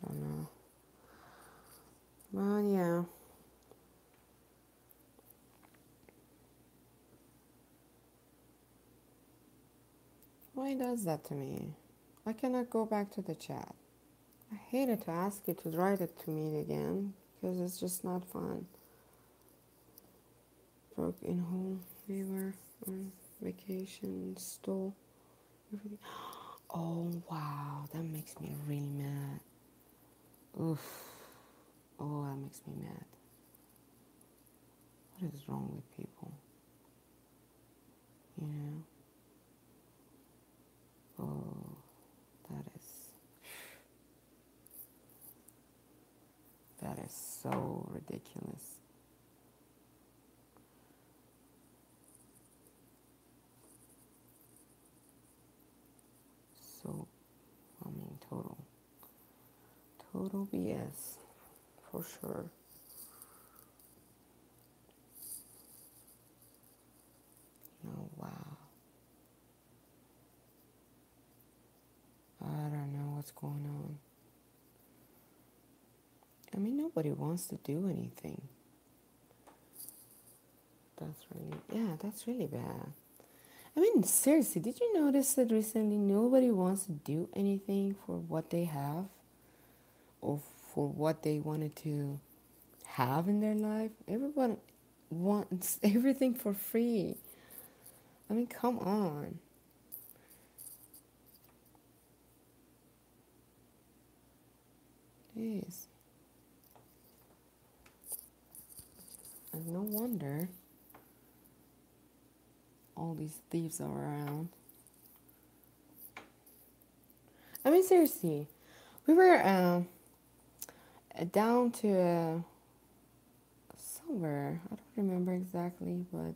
I don't know. Well, yeah. Why does that to me? I cannot go back to the chat. I hated to ask you to write it to me again because it's just not fun. Broke in home. We were on vacation, stole everything. Oh, wow. That makes me really mad. Oof. Oh, that makes me mad. What is wrong with people? You know? Oh, that is so ridiculous. So, I mean, total BS, for sure. Oh, wow. I don't know what's going on. I mean, nobody wants to do anything. That's really bad. I mean, seriously, did you notice that recently nobody wants to do anything for what they have or for what they wanted to have in their life? Everyone wants everything for free. I mean, come on. Jeez. And no wonder all these thieves are around. I mean, seriously, we were down to somewhere. I don't remember exactly, but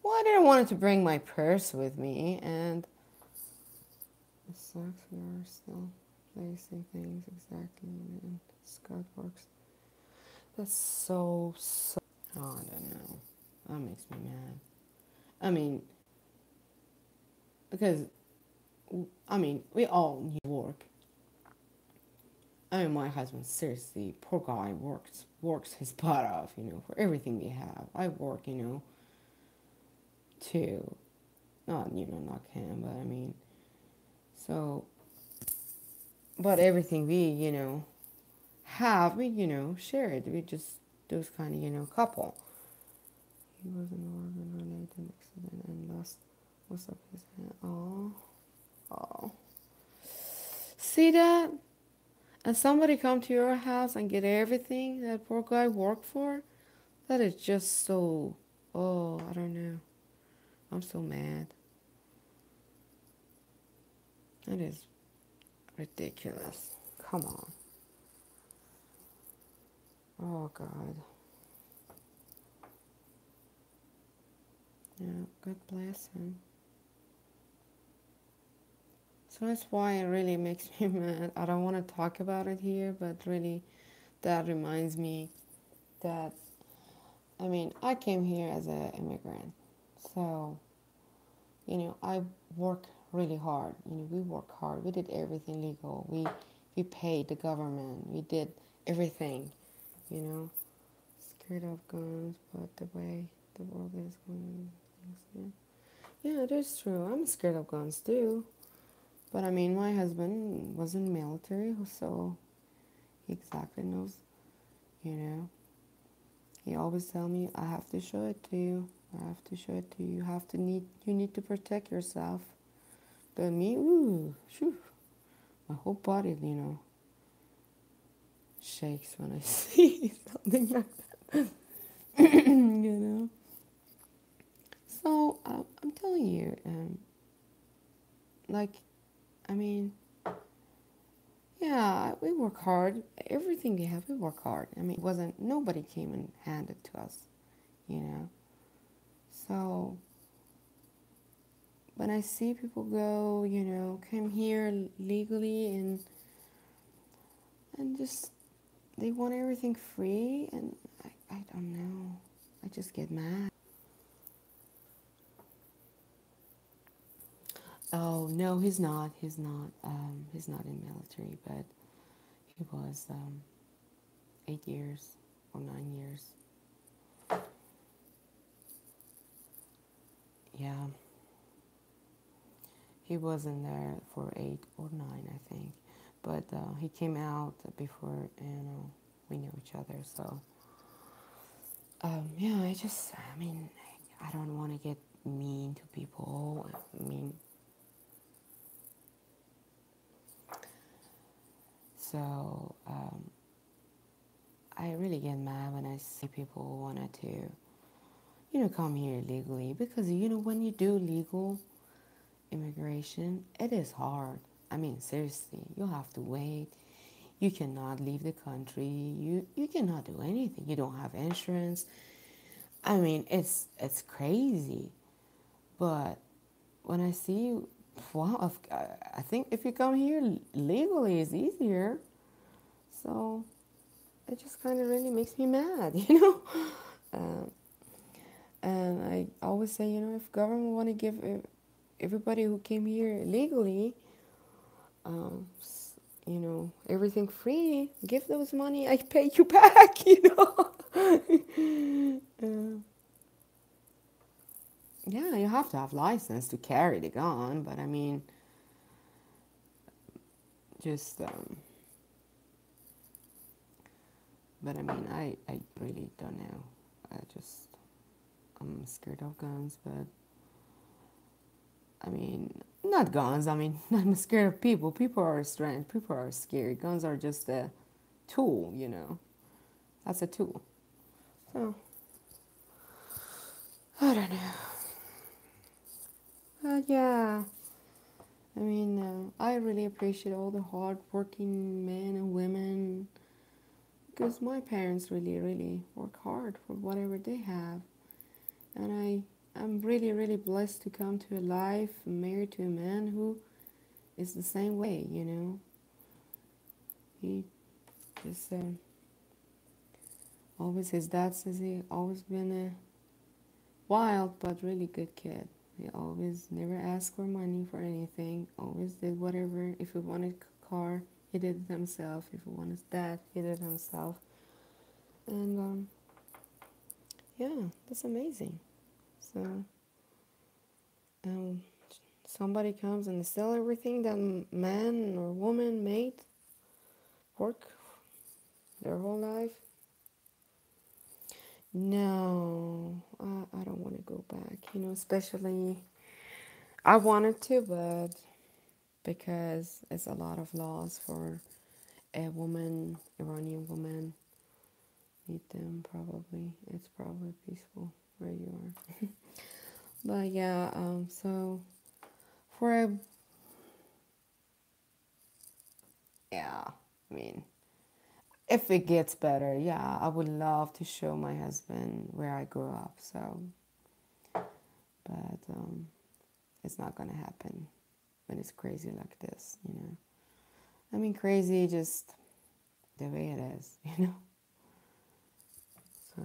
well, I didn't want to bring my purse with me, and it sucks. We are still placing things exactly in Scott works. That's so. Oh, I don't know. That makes me mad. I mean, because we all need work. I mean, my husband, seriously, poor guy, works his butt off, for everything we have. I work, too. Not, not him, but I mean, so, but everything we, have, we, share it. We just, those kind of, couple. He was in a work-related accident and lost most of his hand. Oh. See that? And somebody come to your house and get everything that poor guy worked for? That is just so, I don't know. I'm so mad. That is ridiculous. Come on. Oh, God. Yeah, God bless him. So that's why it really makes me mad. I don't want to talk about it here, but really that reminds me that I mean, I came here as an immigrant, so I work really hard. We work hard. We did everything legal. We paid the government. We did everything. You know, scared of guns, but the way the world is going, yeah, that's true. I'm scared of guns too. But I mean, my husband was in the military, so he exactly knows. You know, he always tell me, I have to show it to you. I have to show it to you. You need to protect yourself. But me, ooh, shoo, my whole body, shakes when I see something like that. So I'm telling you, like, I mean, yeah, we work hard. Everything we have, we work hard. I mean, it wasn't nobody came and handed to us, you know. So when I see people go, come here legally and just they want everything free, and I don't know. I just get mad. Oh no, he's not. He's not. He's not in military, but he was 8 years or 9 years. Yeah, he was in there for 8 or 9, I think. But he came out before we knew each other. So yeah, I mean, I don't want to get mean to people. I mean, so I really get mad when I see people wanted to, come here legally, because when you do legal immigration, it is hard. I mean, seriously, you have to wait. You cannot leave the country. You cannot do anything. You don't have insurance. I mean, it's crazy. But when I see, wow, I think if you come here legally, it's easier. So it just kind of really makes me mad, Um, and I always say, if government want to give everybody who came here legally, um, everything free, give those money, I pay you back, Yeah, you have to have license to carry the gun, but I mean, just, but I mean, I really don't know. I'm scared of guns, but I mean, not guns. I mean, I'm scared of people. People are strange. People are scary. Guns are just a tool, That's a tool. So, I don't know. Yeah. I mean, I really appreciate all the hard-working men and women, because my parents really, really work hard for whatever they have. And I'm really, really blessed to come to a life married to a man who is the same way, He just always, his dad says he always been a wild but really good kid. He always never asked for money for anything, always did whatever. If he wanted a car, he did it himself. If he wanted that, he did it himself. And yeah, that's amazing. So um, somebody comes and sell everything that man or woman made, work their whole life. No, I don't want to go back, especially I wanted to, but because it's a lot of laws for a woman, Iranian woman, meet them probably. It's probably peaceful where you are. But yeah, so for a, yeah, I mean, if it gets better, yeah, I would love to show my husband where I grew up. So, but it's not gonna happen when it's crazy like this. I mean, crazy just the way it is. So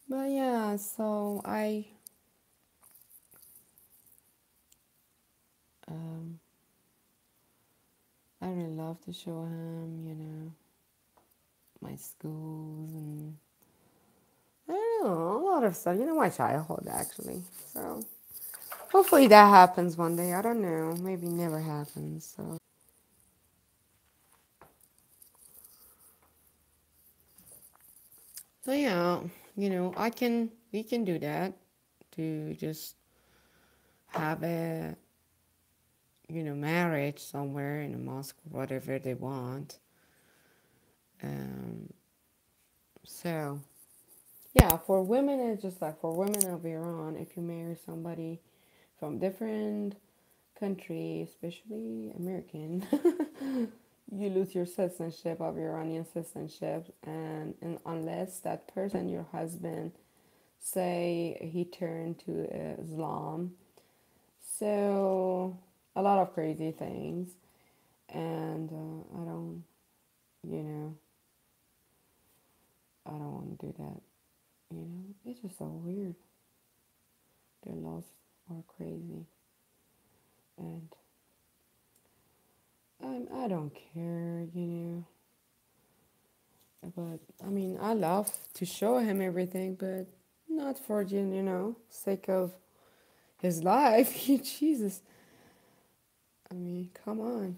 But yeah, so um, I really love to show him, my schools and I don't know, a lot of stuff. My childhood actually. So hopefully that happens one day. I don't know. Maybe never happens. So yeah, we can do that to just have a, marriage somewhere in a mosque, whatever they want. Um, so yeah, for women, it's just like for women of Iran, if you marry somebody from different country, especially American, you lose your citizenship of Iranian citizenship, and unless that person, your husband, say he turned to Islam, so a lot of crazy things, and you know, I don't want to do that. It's just so weird. Their laws are crazy, and I don't care, But I mean, I love to show him everything, but not for sake of his life. Jesus, I mean, come on.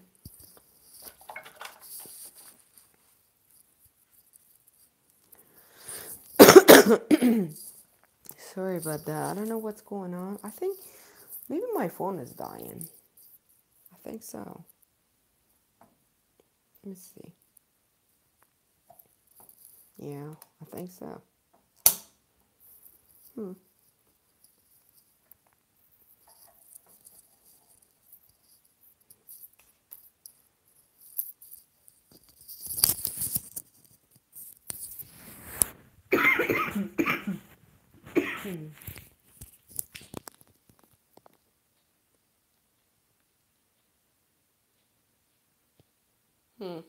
Sorry about that. I don't know what's going on. I think maybe my phone is dying. I think so. Let me see. Yeah, I think so. Hmm. Hmm.